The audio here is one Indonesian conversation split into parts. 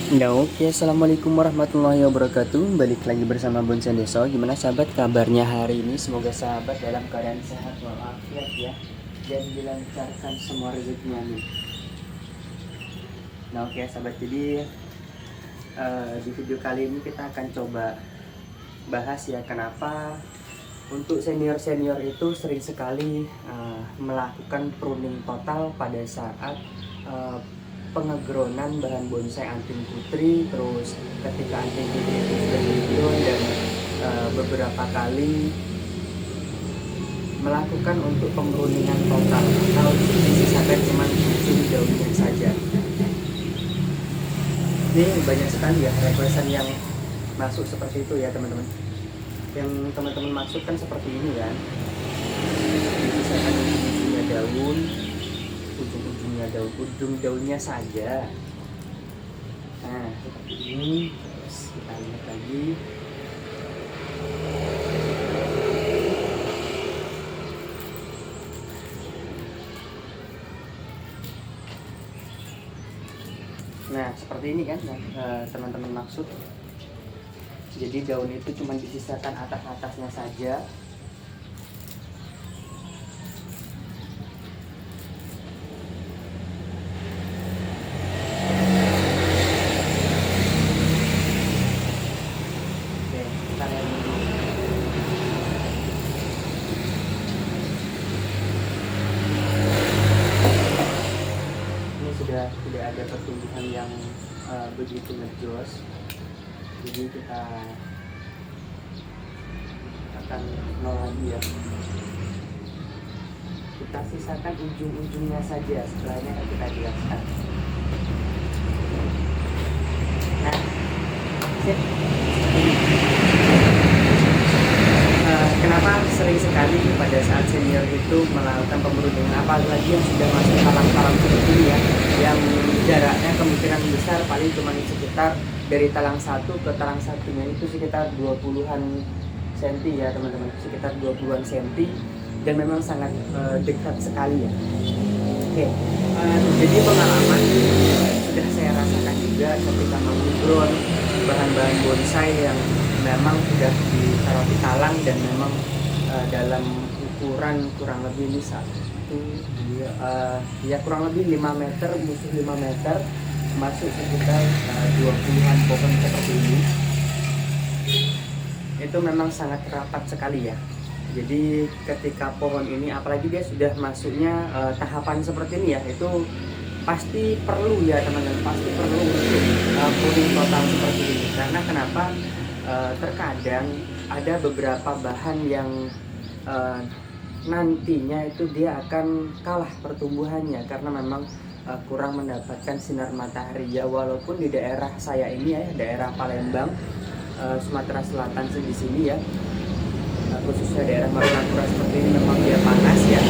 Ya, oke, assalamualaikum warahmatullahi wabarakatuh. Balik lagi bersama Bonsen Deso. Gimana sahabat kabarnya hari ini? Semoga sahabat dalam keadaan sehat walafiat ya, dan dilancarkan semua rezekinya nih. Nah, oke sahabat, jadi di video kali ini kita akan coba bahas ya, kenapa untuk senior-senior itu sering sekali melakukan pruning total pada saat pengegronan bahan bonsai anting putri, terus ketika anting putri itu sudah digrow dan beberapa kali melakukan untuk penggroningan total atau disisakan cuma ujung daunnya saja. Ini banyak sekali ya requestan yang masuk seperti itu ya teman-teman. Yang teman-teman maksud kan seperti ini kan, disisakan ujung-ujungnya daun, ujung daunnya saja. Nah seperti ini. Terus kita lihat lagi. Nah seperti ini kan teman-teman maksud. Jadi daun itu cuma disisakan atas-atasnya saja. Tidak ada pertumbuhan yang begitu ngejos, jadi kita akan nol lagi ya. Kita sisakan ujung-ujungnya saja, setelahnya akan kita jelaskan. Nah, kenapa sering sekali pada saat senior itu melakukan pemburuan, apalagi yang sudah masuk talang-talang seperti ini ya, yang jaraknya kemungkinan besar paling cuma sekitar dari talang satu ke talang satunya itu sekitar 20-an senti ya teman-teman, sekitar 20-an senti, dan memang sangat dekat sekali ya. Oke, jadi pengalaman sudah saya rasakan juga ketika menggrow bahan-bahan bonsai yang memang sudah ditaruh di talang dan memang dalam ukuran kurang lebih ini ya kurang lebih 5 meter, musuh 5 meter, masuk sekitar 20-an pohon seperti ini. Itu memang sangat rapat sekali ya. Jadi ketika pohon ini, apalagi dia sudah masuknya tahapan seperti ini ya, itu pasti perlu ya teman-teman, pasti perlu untuk pruning total seperti ini. Karena kenapa? Terkadang ada beberapa bahan yang nantinya itu dia akan kalah pertumbuhannya karena memang kurang mendapatkan sinar matahari ya. Walaupun di daerah saya ini ya, daerah Palembang, Sumatera Selatan di sini ya, khususnya daerah Martapura seperti ini memang dia panas ya,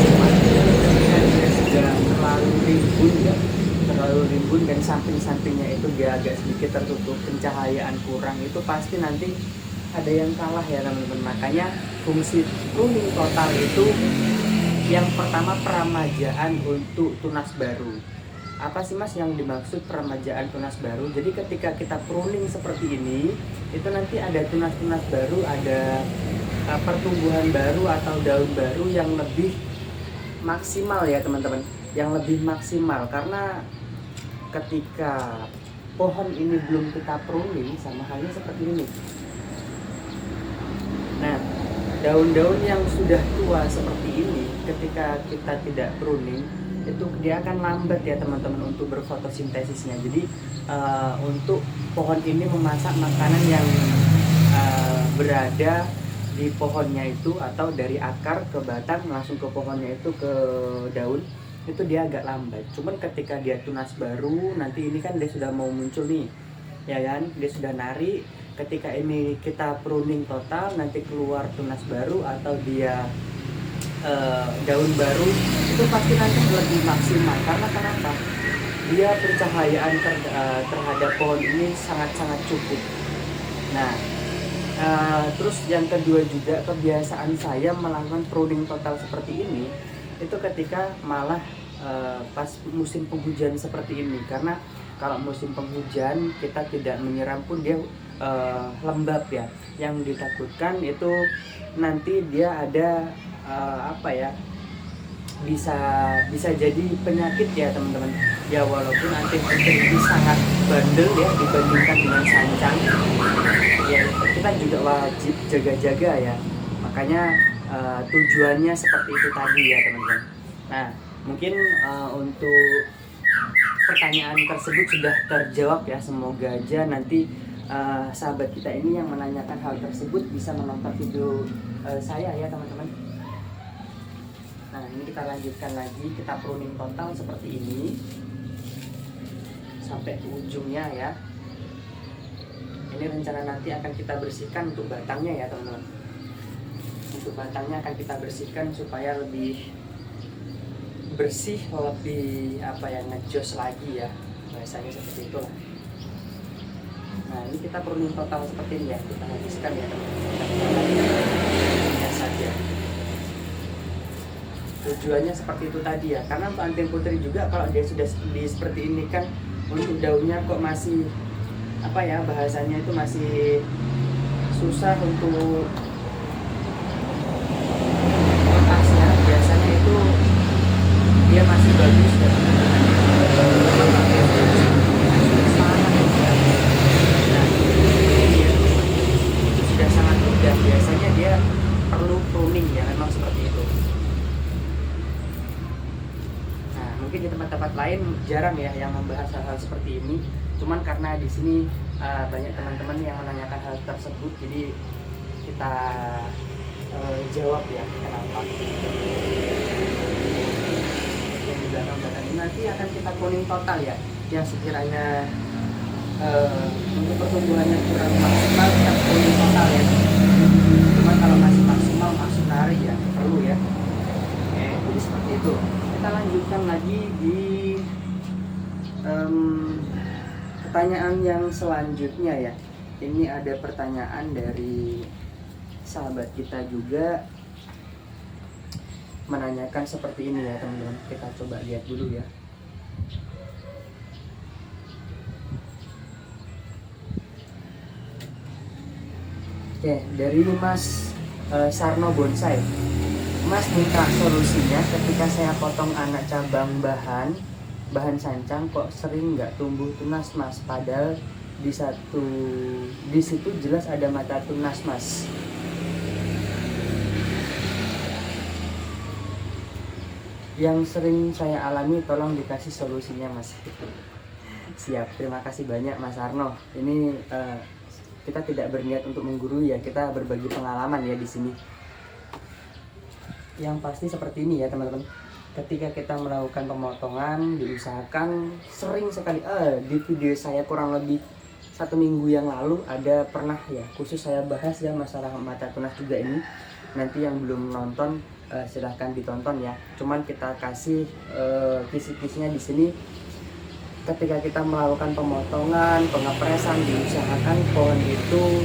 cuma dia sudah terlalu rimbun ya, terlalu rimbun dan samping-sampingnya itu dia agak sedikit tertutup, pencahayaan kurang, itu pasti nanti ada yang kalah ya teman-teman. Makanya fungsi pruning total itu yang pertama peramajaan untuk tunas baru. Apa sih mas yang dimaksud peramajaan tunas baru? Jadi ketika kita pruning seperti ini, itu nanti ada tunas-tunas baru, ada pertumbuhan baru atau daun baru yang lebih maksimal ya teman-teman, yang lebih maksimal. Karena ketika pohon ini belum kita pruning, sama halnya seperti ini. Nah, daun-daun yang sudah tua seperti ini, ketika kita tidak pruning, itu dia akan lambat ya teman-teman untuk berfotosintesisnya. Jadi untuk pohon ini memasak makanan yang berada di pohonnya itu, atau dari akar ke batang langsung ke pohonnya itu, ke daun, itu dia agak lambat. Cuman ketika dia tunas baru, nanti ini kan dia sudah mau muncul nih ya kan, dia sudah nari. Ketika ini kita pruning total, nanti keluar tunas baru atau dia daun baru, itu pasti nanti lebih maksimal. Karena kenapa? Dia pencahayaan terhadap pohon ini sangat-sangat cukup. Nah, terus yang kedua juga, kebiasaan saya melakukan pruning total seperti ini itu ketika malah pas musim penghujan seperti ini. Karena kalau musim penghujan kita tidak menyiram pun dia lembab ya. Yang ditakutkan itu nanti dia ada apa ya, bisa jadi penyakit ya teman-teman ya. Walaupun antiputri ini sangat bandel ya dibandingkan dengan sancang ya, kita juga wajib jaga-jaga ya. Makanya tujuannya seperti itu tadi ya teman-teman. Nah mungkin untuk pertanyaan tersebut sudah terjawab ya. Semoga aja nanti sahabat kita ini yang menanyakan hal tersebut bisa menonton video saya ya teman-teman. Nah ini kita lanjutkan lagi, kita pruning total seperti ini sampai ke ujungnya ya. Ini rencana nanti akan kita bersihkan untuk batangnya ya teman-teman. Untuk batangnya akan kita bersihkan supaya lebih bersih, lebih apa ya, ngejos lagi ya, bahasanya seperti itulah. Nah ini kita pruning total seperti ini ya, kita habiskan ya teman-teman. Ya saja. Tujuannya seperti itu tadi ya, karena untuk antiputri juga kalau dia sudah seperti ini kan, untuk daunnya kok masih apa ya, bahasanya itu masih susah untuk lepasnya. Biasanya itu dia masih bagus ya teman-teman. Nah ini ya, itu sudah sangat mudah. Biasanya dia perlu pruning ya, memang seperti itu. Mungkin di tempat-tempat lain jarang ya yang membahas hal-hal seperti ini. Cuman karena di sini banyak teman-teman yang menanyakan hal tersebut, jadi kita jawab ya kenapa. Yang di belakang ini nanti akan kita pruning total ya. Yang sekiranya untuk pertumbuhannya kurang maksimal, kita pruning total ya. Cuman kalau masih maksimal, masuk nari ya, perlu ya. Oke, jadi seperti itu. Kita lanjutkan lagi di pertanyaan yang selanjutnya ya. Ini ada pertanyaan dari sahabat kita juga menanyakan seperti ini ya teman-teman. Kita coba lihat dulu ya. Oke, dari Mas Sarno Bonsai. Mas minta solusinya ketika saya potong anak cabang bahan sancang kok sering nggak tumbuh tunas mas, padahal di situ jelas ada mata tunas mas. Yang sering saya alami, tolong dikasih solusinya mas. Siap, terima kasih banyak Mas Arno. Ini kita tidak berniat untuk menggurui ya, kita berbagi pengalaman ya di sini. Yang pasti seperti ini ya teman-teman, ketika kita melakukan pemotongan diusahakan sering sekali di video saya kurang lebih 1 minggu yang lalu ada pernah ya khusus saya bahas ya masalah mata tunas juga ini. Nanti yang belum nonton silahkan ditonton ya. Cuman kita kasih kisi-kisinya di sini. Ketika kita melakukan pemotongan, pengepresan, diusahakan pohon itu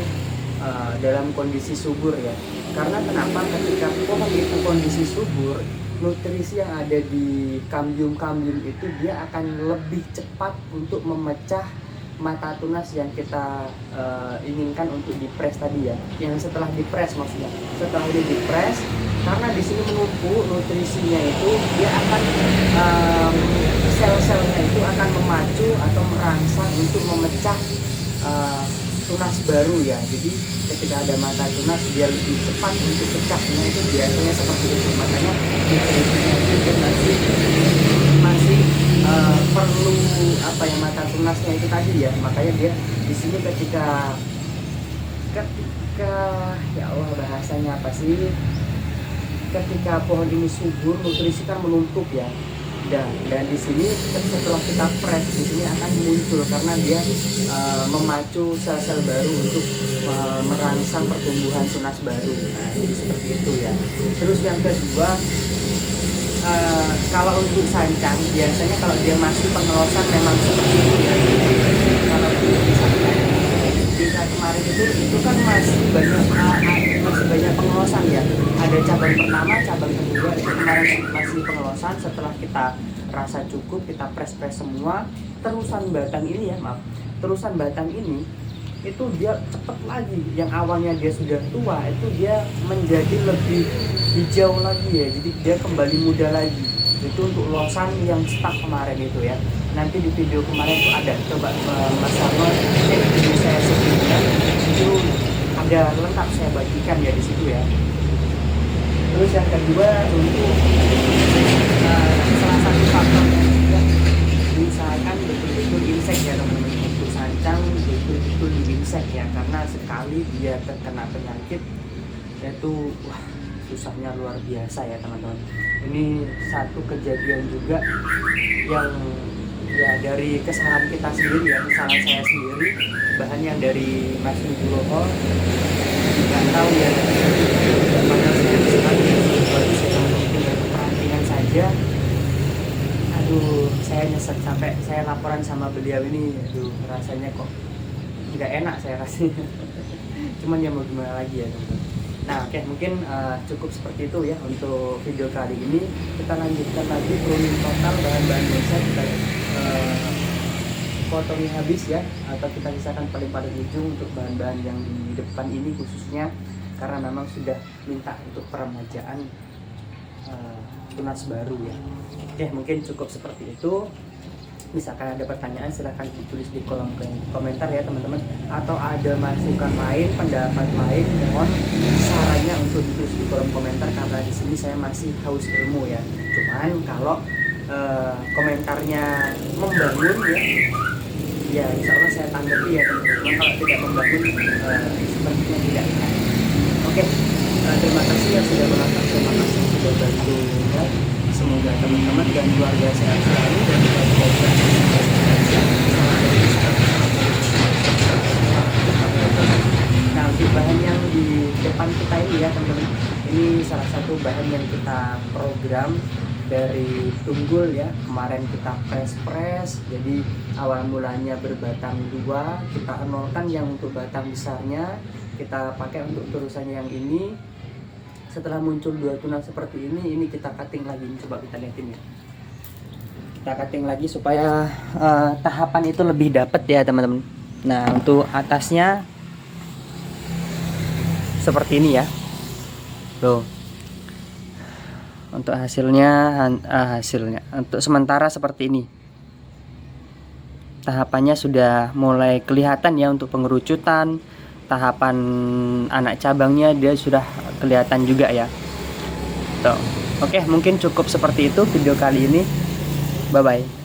dalam kondisi subur ya. Karena kenapa? Ketika pohon itu kondisi subur, nutrisi yang ada di kambium-kambium itu dia akan lebih cepat untuk memecah mata tunas yang kita inginkan untuk dipres tadi ya. Yang setelah dipres maksudnya. Setelah dia dipres, karena di sini menumpuk nutrisinya itu, dia akan sel-selnya itu akan memacu atau merangsang untuk memecah tunas baru ya. Jadi ketika ada mata tunas dia lebih cepat untuk pecahnya, itu biasanya seperti itu. Makanya nutrisinya itu masih perlu apa ya, mata tunasnya itu tadi ya. Makanya dia di sini ketika ya Allah bahasanya apa sih, ketika pohon ini subur nutrisi kan menumpuk ya. Dan di sini setelah kita press di sini akan muncul karena dia memacu sel-sel baru untuk merangsang pertumbuhan tunas baru. Nah, jadi seperti itu ya. Terus yang kedua, kalau untuk sancang biasanya kalau dia masih pengelosan memang seperti itu ya. Kalau untuk sancang di saat kemarin itu kan masih banyak pengelosan ya. Ada cabang pertama, cabang kedua itu kemarin masih pengelosan. Setelah kita rasa cukup, kita press semua, terusan batang ini ya, maaf, terusan batang ini itu dia cepet lagi, yang awalnya dia sudah tua itu dia menjadi lebih hijau lagi ya, jadi dia kembali muda lagi. Itu untuk losan yang stuck kemarin itu ya, nanti di video kemarin tuh ada, coba Mas Sarno cek video saya sebelumnya, itu ada lengkap saya bagikan ya di situ ya. Terus yang kedua untuk salah satu faktor yang juga diusahakan betul-betul insek ya teman-teman, untuk sancang betul-betul di insek ya, karena sekali dia terkena penyakit itu wah susahnya luar biasa ya teman-teman. Ini satu kejadian juga yang ya dari kesalahan kita sendiri ya, kesalahan saya sendiri, bahan yang dari Mas Nugroho nggak tahu ya, padahal saya sekali baru saya bikin perantingan saja. Aduh, saya nyesek sampai saya laporan sama beliau ini. Aduh, rasanya kok nggak enak saya rasanya. Cuman ya mau gimana lagi ya teman-teman. Nah oke, mungkin cukup seperti itu ya untuk video kali ini. Kita lanjutkan lagi pruning total bahan-bahan bonsai, kita potongi habis ya, atau kita sisakan paling ujung untuk bahan-bahan yang di depan ini khususnya, karena memang sudah minta untuk peremajaan tunas baru ya. Oke, mungkin cukup seperti itu. Misalkan ada pertanyaan silahkan ditulis di kolom komentar ya teman-teman, atau ada masukan lain, pendapat lain, mohon sarannya untuk ditulis di kolom komentar, karena di sini saya masih haus ilmu ya. Cuman kalau komentarnya membangun ya insya Allah saya tanggapi ya teman-teman. Kalau tidak membangun sepertinya tidak. Oke, terima kasih yang sudah menonton, terima kasih yang sudah bantu ya. Semoga teman-teman dan keluarga sehat selalu dan nah, untuk bahan yang di depan kita ini ya teman-teman, ini salah satu bahan yang kita program dari tunggul ya. Kemarin kita press, jadi awal mulanya berbatang 2, kita nolkan yang untuk batang besarnya, kita pakai untuk terusannya yang ini. Setelah muncul 2 tunas seperti ini kita cutting lagi. Coba kita lihatin ya, kita cutting lagi supaya tahapan itu lebih dapat ya teman-teman. Nah untuk atasnya seperti ini ya, tuh. Untuk hasilnya untuk sementara seperti ini. Tahapannya sudah mulai kelihatan ya, untuk pengerucutan, tahapan anak cabangnya dia sudah kelihatan juga ya. Tuh. Oke, mungkin cukup seperti itu video kali ini. Bye bye.